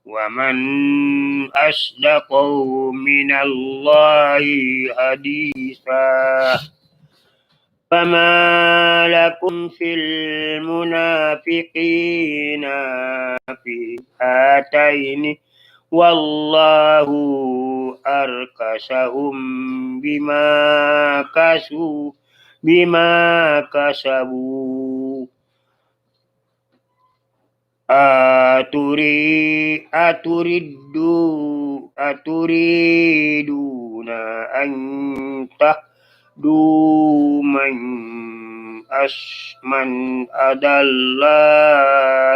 ومن أصدق من الله حديثا فما لكم في المنافقين فئتين والله أركسهم بما كسبوا أتريدون أن تهدوا من أضل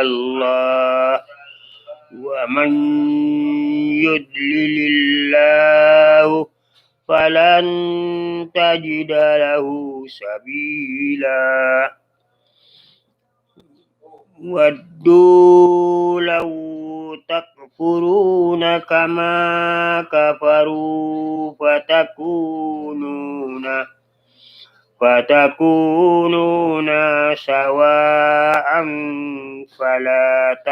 الله ومن يضلل الله فلن تجد له سبيلا ودوا لو تكفرون كما كفروا فتكونون سواء فلا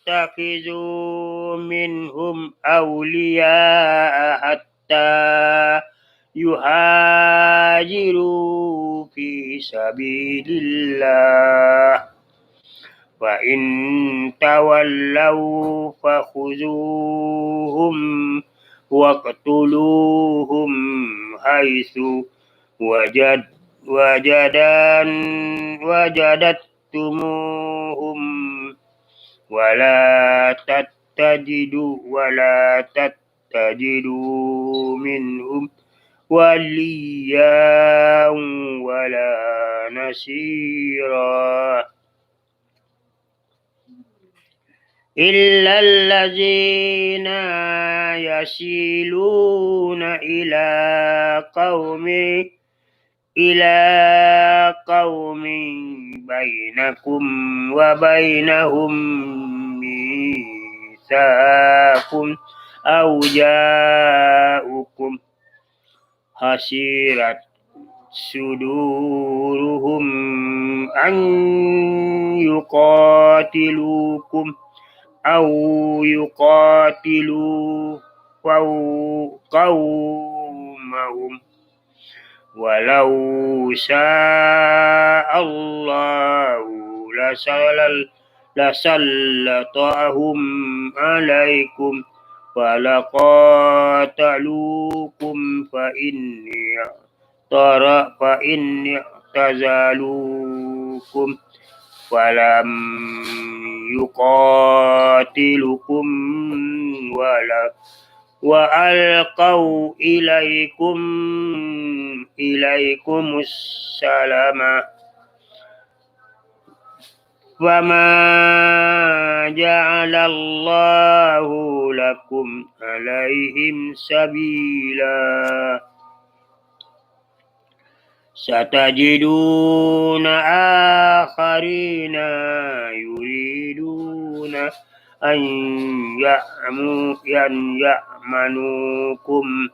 تتخذوا منهم أولياء حتى يهاجروا في سبيل الله فإن تولوا فخذوهم واقتلوهم حيث وجدتموهم ولا تتخذوا منهم وليا ولا نصيرا إلا الذين يصلون إلى قوم بينكم وبينهم ميثاق أو جاءوكم حصيرت صدورهم أن يقاتلوكم أو يقاتلوا قومهم ولو شاء الله لسلطهم عليكم فلقاتلوكم فإن اعتزلوكم فلم يقاتلكم وألقوا إليكم السلام فما جعل الله لكم عليهم سبيلا ستجدون آخرين يريدون أن يأمنوكم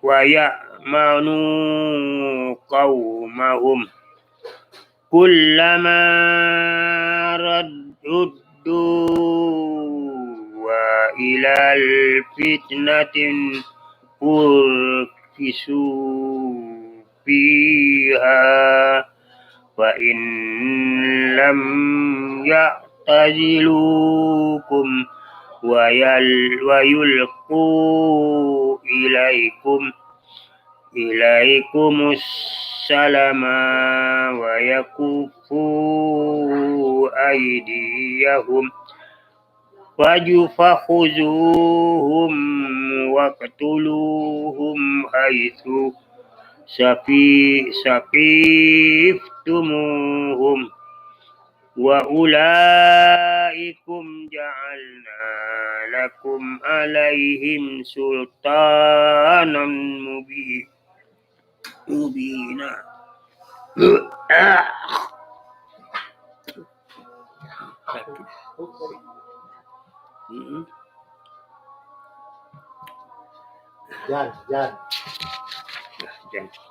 ويأمنوا قومهم كلما ردوا إلى الفتنة أركسوا فيها فإن لم يعتزلوكم ويلقوا إليكم السلام ويكفوا أيديهم فخذوهم واقتلوهم حيث سقفتموهم وأولئكم جعلنا لكم عليهم سلطانا مبينا Jan.